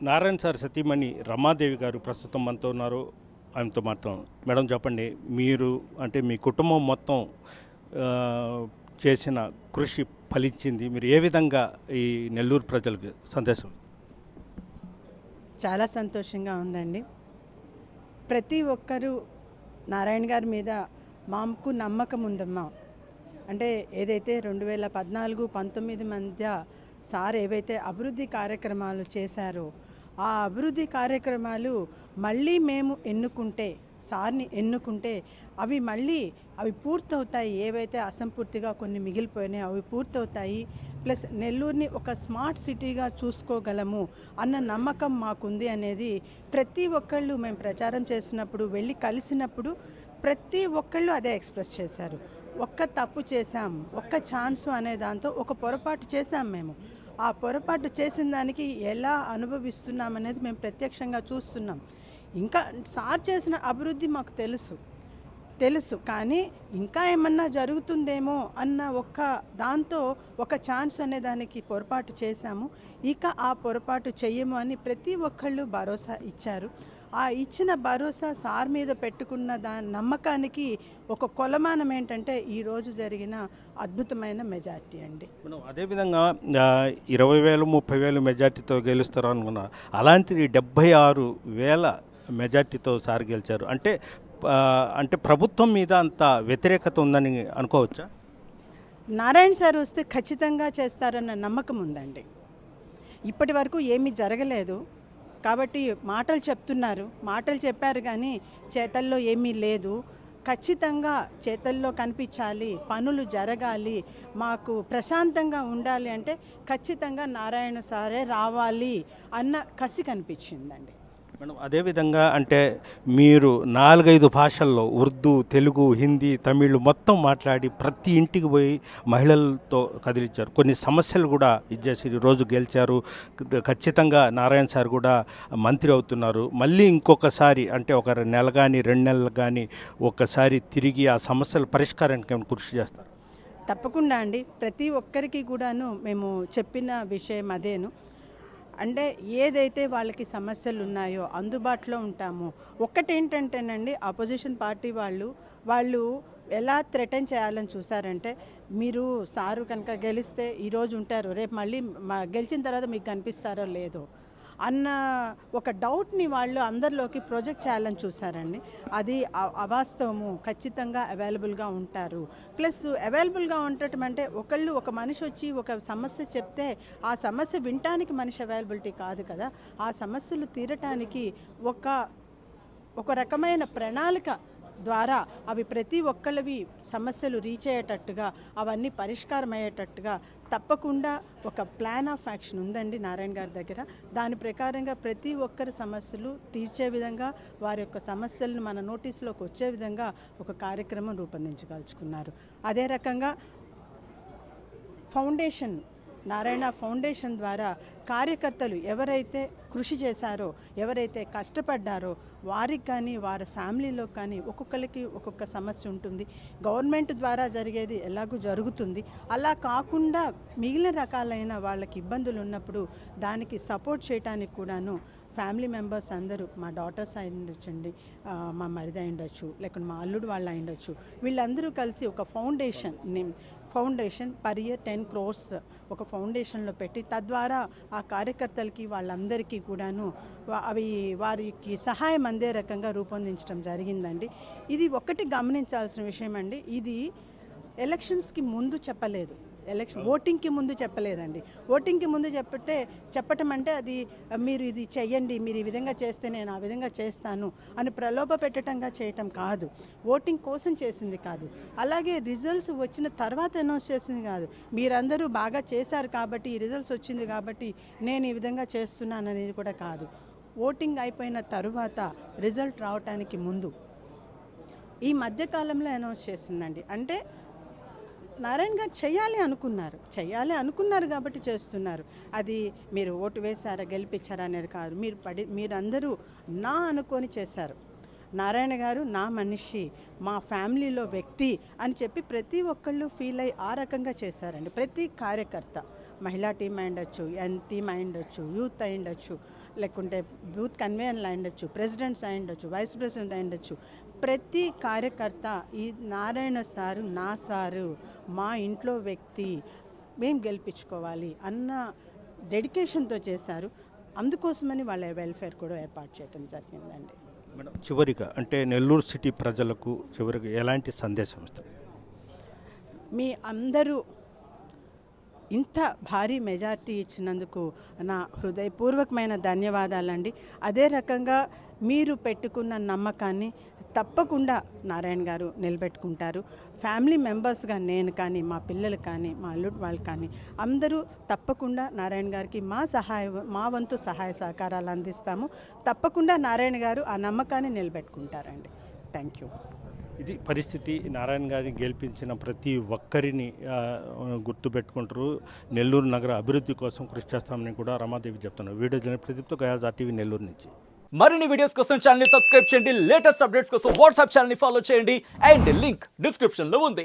Narayana sir సతీమణి రమాదేవి గారు ప్రస్తుతం మనతో ఉన్నారు. ఆమెతో మాత్రం మేడం చెప్పండి, మీరు అంటే మీ కుటుంబం మొత్తం ఆ, చేసిన కృషి ఫలించింది. మీరు ఏ విధంగా ఈ నెల్లూరు ప్రజలకు సందేశం? చాలా సంతోషంగా ఉందండి. ప్రతి ఒక్కరూ నారాయణ గారి మీద మాకు నమ్మకం ఉందమ్మా. అంటే ఏదైతే 2014-19 మధ్య సార్ ఏవైతే అభివృద్ధి కార్యక్రమాలు చేశారో ఆ అభివృద్ధి కార్యక్రమాలు మళ్ళీ మేము ఎన్నుకుంటే, సార్ని ఎన్నుకుంటే అవి పూర్తవుతాయి. ఏవైతే అసంపూర్తిగా కొన్ని మిగిలిపోయినాయో అవి పూర్తవుతాయి. ప్లస్ నెల్లూరుని ఒక స్మార్ట్ సిటీగా చూసుకోగలము అన్న నమ్మకం మాకుంది అనేది ప్రతి ఒక్కళ్ళు మేము ప్రచారం చేసినప్పుడు, వెళ్ళి కలిసినప్పుడు ప్రతి ఒక్కళ్ళు అదే ఎక్స్ప్రెస్ చేశారు. ఒక్క తప్పు చేశాం, ఒక్క ఛాన్సు అనే దాంతో ఒక పొరపాటు చేశాం మేము. ఆ పొరపాటు చేసిన దానికి ఎలా అనుభవిస్తున్నామనేది మేము ప్రత్యక్షంగా చూస్తున్నాం. ఇంకా సార్ చేసిన అభివృద్ధి మాకు తెలుసు కానీ ఇంకా ఏమన్నా జరుగుతుందేమో అన్న దాంతో ఒక ఛాన్స్ అనే దానికి పొరపాటు చేశాము. ఇక ఆ పొరపాటు చెయ్యము అని ప్రతి ఒక్కళ్ళు భరోసా ఇచ్చారు. ఆ ఇచ్చిన భరోసా సార్ మీద పెట్టుకున్న నమ్మకానికి ఒక కొలమానం ఏంటంటే ఈరోజు జరిగిన అద్భుతమైన మెజార్టీ అండి. అదేవిధంగా 20,000 30,000 మెజార్టీతో గెలుస్తారు అనుకున్నా, అలాంటిది 76,000 మెజార్టీతో సార్ గెలిచారు. అంటే ప్రభుత్వం మీద అంత వ్యతిరేకత ఉందని అనుకోవచ్చా? నారాయణ సార్ వస్తే ఖచ్చితంగా చేస్తారన్న నమ్మకం ఉందండి. ఇప్పటి వరకు ఏమీ జరగలేదు కాబట్టి మాటలు చెప్పారు కానీ చేతల్లో ఏమీ లేదు. ఖచ్చితంగా చేతల్లో కనిపించాలి, పనులు జరగాలి, మాకు ప్రశాంతంగా ఉండాలి అంటే ఖచ్చితంగా నారాయణ సారే రావాలి అన్న కసి కనిపించిందండి. మేడం అదేవిధంగా అంటే మీరు 4-5 భాషల్లో ఉర్దూ, తెలుగు, హిందీ, తమిళ్ మొత్తం మాట్లాడి ప్రతి ఇంటికి పోయి మహిళలతో కదిలించారు. కొన్ని సమస్యలు కూడా ఇచ్చేసి ఈరోజు గెలిచారు. ఖచ్చితంగా నారాయణ సార్ కూడా మంత్రి అవుతున్నారు. మళ్ళీ ఇంకొకసారి అంటే ఒక నెల కానీ 2 నెలలు కానీ ఒక్కసారి తిరిగి ఆ సమస్యల పరిష్కారానికి ఏమైనా కృషి చేస్తారు? తప్పకుండా అండి. ప్రతి ఒక్కరికి కూడాను మేము చెప్పిన విషయం అదేను. అంటే ఏదైతే వాళ్ళకి సమస్యలు ఉన్నాయో అందుబాటులో ఉంటాము. ఒక్కటేంటంటేనండి, అపోజిషన్ పార్టీ వాళ్ళు ఎలా థ్రెటన్ చేయాలని చూసారంటే, మీరు సారు కనుక గెలిస్తే ఈరోజు ఉంటారు, రేపు మళ్ళీ గెలిచిన తర్వాత మీకు కనిపిస్తారో లేదో అన్న ఒక డౌట్ని వాళ్ళు అందరిలోకి ప్రొజెక్ట్ చేయాలని చూసారండి. అది అవాస్తవము. ఖచ్చితంగా అవైలబుల్గా ఉంటారు. ప్లస్ అవైలబుల్గా ఉండటం అంటే ఒక మనిషి వచ్చి ఒక సమస్య చెప్తే ఆ సమస్య వినటానికి మనిషి అవైలబిలిటీ కాదు కదా. ఆ సమస్యలు తీరటానికి ఒక రకమైన ప్రణాళిక ద్వారా అవి ప్రతి ఒక్కళ్ళవి సమస్యలు రీచ్ అయ్యేటట్టుగా, అవన్నీ పరిష్కారం అయ్యేటట్టుగా తప్పకుండా ఒక ప్లాన్ ఆఫ్ యాక్షన్ ఉందండి నారాయణ గారి దగ్గర. దాని ప్రకారంగా ప్రతి ఒక్కరి సమస్యలు తీర్చే విధంగా, వారి యొక్క సమస్యలను మన నోటీసులోకి వచ్చే విధంగా ఒక కార్యక్రమం రూపొందించదలుచుకున్నారు. అదే రకంగా నారాయణ ఫౌండేషన్ ద్వారా కార్యకర్తలు ఎవరైతే కృషి చేశారో, ఎవరైతే కష్టపడ్డారో వారికి కానీ వారి ఫ్యామిలీలో కానీ ఒక్కొక్కరికి ఒక్కొక్క సమస్య ఉంటుంది. గవర్నమెంట్ ద్వారా జరిగేది ఎలాగూ జరుగుతుంది. అలా కాకుండా మిగిలిన రకాలైన వాళ్ళకి ఇబ్బందులు ఉన్నప్పుడు దానికి సపోర్ట్ చేయడానికి కూడాను ఫ్యామిలీ మెంబర్స్ అందరూ, మా డాటర్స్ అయి ఉండొచ్చండి, మా మరిది అయి ఉండొచ్చు, లేకుంటే మా అల్లుడు వాళ్ళు అయి ఉండొచ్చు, వీళ్ళందరూ కలిసి ఒక ఫౌండేషన్ పర్ ఇయర్ 10 crores ఒక ఫౌండేషన్లో పెట్టి తద్వారా ఆ కార్యకర్తలకి వాళ్ళందరికీ కూడాను వారికి సహాయం అందే రకంగా రూపొందించడం జరిగిందండి. ఇది ఒకటి గమనించాల్సిన విషయం అండి. ఇది ఎలక్షన్స్కి ముందు చెప్పలేదు, ఓటింగ్కి ముందు చెప్పలేదండి. ఓటింగ్కి ముందు చెప్పటం అంటే అది మీరు ఇది చెయ్యండి, మీరు ఈ విధంగా చేస్తే నేను ఆ విధంగా చేస్తాను అని ప్రలోభ పెట్టడంగా చేయటం కాదు. ఓటింగ్ కోసం చేసింది కాదు. అలాగే రిజల్ట్స్ వచ్చిన తర్వాత అనౌన్స్ చేసింది కాదు. మీరందరూ బాగా చేశారు కాబట్టి, ఈ రిజల్ట్స్ వచ్చింది కాబట్టి నేను ఈ విధంగా చేస్తున్నాను అనేది కూడా కాదు. ఓటింగ్ అయిపోయిన తరువాత రిజల్ట్ రావటానికి ముందు ఈ మధ్యకాలంలో అనౌన్స్ చేసిందండి. అంటే నారాయణ గారు చేయాలి అనుకున్నారు కాబట్టి చేస్తున్నారు. అది మీరు ఓటు వేశారా, గెలిపించారా అనేది కాదు. మీరందరూ అనుకొని చేశారు. నారాయణ గారు నా మనిషి, మా ఫ్యామిలీలో వ్యక్తి అని చెప్పి ప్రతి ఒక్కళ్ళు ఫీల్ అయ్యి ఆ రకంగా చేశారండి. ప్రతి కార్యకర్త, మహిళా టీం అయి ఉండొచ్చు, ఎన్ టీం అయి ఉండొచ్చు, యూత్ అయి ఉండొచ్చు, లేకుంటే బూత్ కన్వీనర్లు అయి ఉండొచ్చు, ప్రెసిడెంట్స్ అయి ఉండొచ్చు, వైస్ ప్రెసిడెంట్ అయి ఉండొచ్చు, ప్రతి కార్యకర్త ఈ నారాయణ సారు నా సారు, మా ఇంట్లో వ్యక్తి, మేము గెలిపించుకోవాలి అన్న డెడికేషన్తో చేశారు. అందుకోసమని వాళ్ళ వెల్ఫేర్ కూడా ఏర్పాటు చేయడం జరిగిందండి. మేడం, చివరిగా అంటే నెల్లూరు సిటీ ప్రజలకు చివరికి ఎలాంటి సందేశం ఇస్తారు? మీ అందరూ ఇంత భారీ మెజార్టీ ఇచ్చినందుకు నా హృదయపూర్వకమైన ధన్యవాదాలండి. అదే రకంగా మీరు పెట్టుకున్న నమ్మకాన్ని తప్పకుండా నారాయణ గారు నిలబెట్టుకుంటారు. ఫ్యామిలీ మెంబర్స్గా నేను కానీ, మా పిల్లలు కానీ, మా అల్లుడు వాళ్ళు కానీ అందరూ తప్పకుండా నారాయణ గారికి మా వంతు సహాయ సహకారాలు అందిస్తాము. తప్పకుండా నారాయణ గారు ఆ నమ్మకాన్ని నిలబెట్టుకుంటారండి. Thank you. ఇది పరిస్థితి. నారాయణ గారిని గెలిపించిన ప్రతి ఒక్కరిని గుర్తుపెట్టుకుంటారు. నెల్లూరు నగర అభివృద్ధి కోసం కృషి చేస్తామని కూడా రమాదేవి చెప్తున్నారు. వీడియో జర్నలిస్ట్ ప్రదీప్తో గయాజ్ RTV నెల్లూరు నుంచి. మరిన్ని వీడియోస్ కోసం ఛానల్ ని సబ్స్క్రైబ్ చేయండి. లేటెస్ట్ అప్డేట్స్ కోసం వాట్సాప్ ఛానల్ ని ఫాలో చేయండి. అండ్ లింక్ డిస్క్రిప్షన్ లో ఉంది.